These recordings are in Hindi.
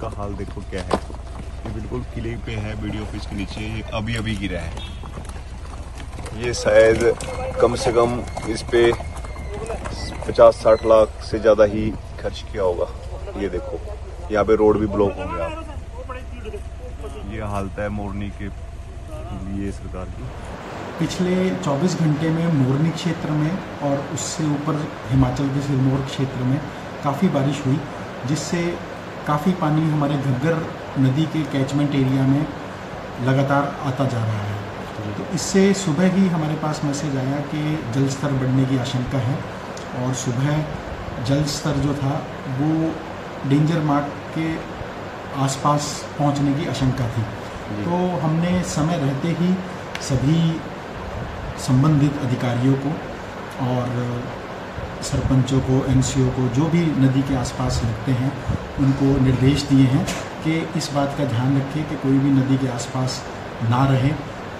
का हाल देखो क्या है। ये बिल्कुल किले पे है, बीडीओ ऑफिस के नीचे, ये अभी अभी गिरा है। ये शायद कम से कम इस पे 50-60 लाख से ज़्यादा ही खर्च किया होगा। ये देखो यहाँ पे रोड भी ब्लॉक हो गया। ये हालत है मोरनी के लिए सरकार की। पिछले 24 घंटे में मोरनी क्षेत्र में और उससे ऊपर हिमाचल के सिरमौर क्षेत्र में काफ़ी बारिश हुई, जिससे काफ़ी पानी हमारे घग्गर नदी के कैचमेंट एरिया में लगातार आता जा रहा है। तो इससे सुबह ही हमारे पास मैसेज आया कि जल स्तर बढ़ने की आशंका है और सुबह जल स्तर जो था वो डेंजर मार्क के आसपास पहुंचने की आशंका थी। तो हमने समय रहते ही सभी संबंधित अधिकारियों को और सरपंचों को, एनसीओ को, जो भी नदी के आसपास लगते हैं, उनको निर्देश दिए हैं कि इस बात का ध्यान रखें कि कोई भी नदी के आसपास ना रहे।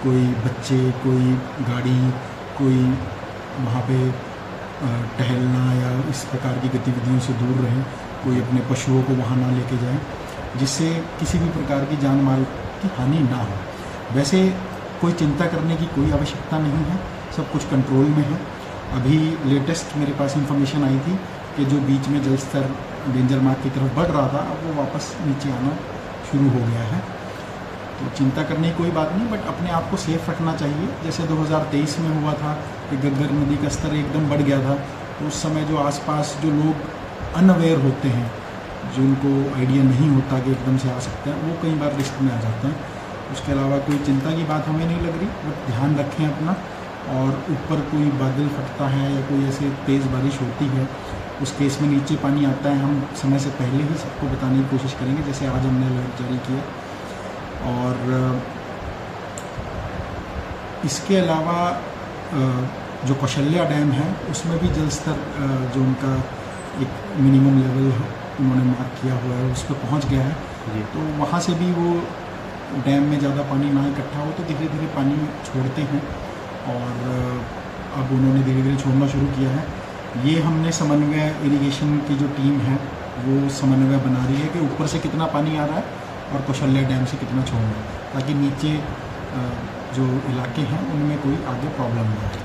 कोई बच्चे, कोई गाड़ी, कोई वहाँ पे टहलना या इस प्रकार की गतिविधियों से दूर रहें। कोई अपने पशुओं को वहाँ ना लेके जाए, जिससे किसी भी प्रकार की जान माल की हानि ना हो। वैसे कोई चिंता करने की कोई आवश्यकता नहीं है, सब कुछ कंट्रोल में है। अभी लेटेस्ट मेरे पास इंफॉर्मेशन आई थी कि जो बीच में जल स्तर डेंजर मार्क की तरफ बढ़ रहा था, अब वो वापस नीचे आना शुरू हो गया है। तो चिंता करने की कोई बात नहीं, बट अपने आप को सेफ रखना चाहिए। जैसे 2023 में हुआ था कि घग्गर नदी का स्तर एकदम बढ़ गया था, तो उस समय जो आसपास जो लोग अनअवेयर होते हैं, जिनको आइडिया नहीं होता कि एकदम से आ सकते हैं, वो कई बार रिस्क में आ जाते हैं। उसके अलावा कोई चिंता की बात हमें नहीं लग रही, बट ध्यान रखें अपना। और ऊपर कोई बादल फटता है या कोई ऐसे तेज़ बारिश होती है, उस केस में नीचे पानी आता है, हम समय से पहले ही सबको बताने की कोशिश करेंगे। जैसे आज हमने अलर्ट जारी किया। और इसके अलावा जो कौशल्या डैम है, उसमें भी जल स्तर जो उनका एक मिनिमम लेवल उन्होंने मार्क किया हुआ है, उस पर पहुँच गया है। तो वहाँ से भी वो डैम में ज़्यादा पानी ना इकट्ठा हो तो धीरे धीरे पानी छोड़ते हैं, और अब उन्होंने धीरे धीरे छोड़ना शुरू किया है। ये हमने समन्वय इरिगेशन की जो टीम है वो समन्वय बना रही है कि ऊपर से कितना पानी आ रहा है और कौशल्या डैम से कितना छोड़ना है, ताकि नीचे जो इलाके हैं उनमें कोई आगे प्रॉब्लम ना आए।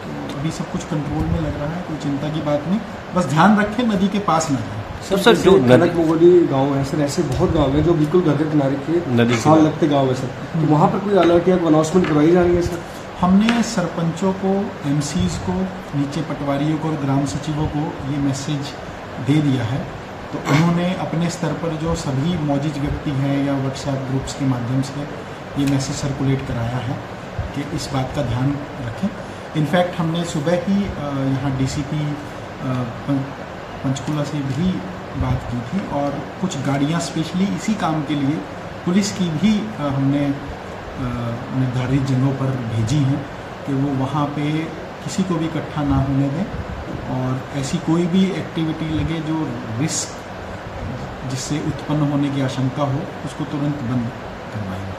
तो अभी सब कुछ कंट्रोल में लग रहा है, कोई चिंता की बात नहीं, बस ध्यान रखें नदी के पास ना जाए। सर जो कनक मोगोली गाँव है सर, ऐसे बहुत गाँव हैं जो बिल्कुल घर के किनारे के नदी साल लगते गाँव है सर, तो वहाँ पर कोई अलर्ट या अनाउंसमेंट करवाई जा रही है सर? हमने सरपंचों को, एमसीज को, नीचे पटवारियों को और ग्राम सचिवों को ये मैसेज दे दिया है। तो उन्होंने अपने स्तर पर जो सभी मौजूद व्यक्ति हैं या व्हाट्सएप ग्रुप्स के माध्यम से ये मैसेज सर्कुलेट कराया है कि इस बात का ध्यान रखें। इनफैक्ट हमने सुबह ही यहाँ डीसीपी पंचकुला से भी बात की थी, और कुछ गाड़ियाँ स्पेशली इसी काम के लिए पुलिस की भी हमने निर्धारित जगहों पर भेजी हैं कि वो वहाँ पे किसी को भी इकट्ठा ना होने दें, और ऐसी कोई भी एक्टिविटी लगे जो रिस्क जिससे उत्पन्न होने की आशंका हो, उसको तुरंत बंद करवाएंगे।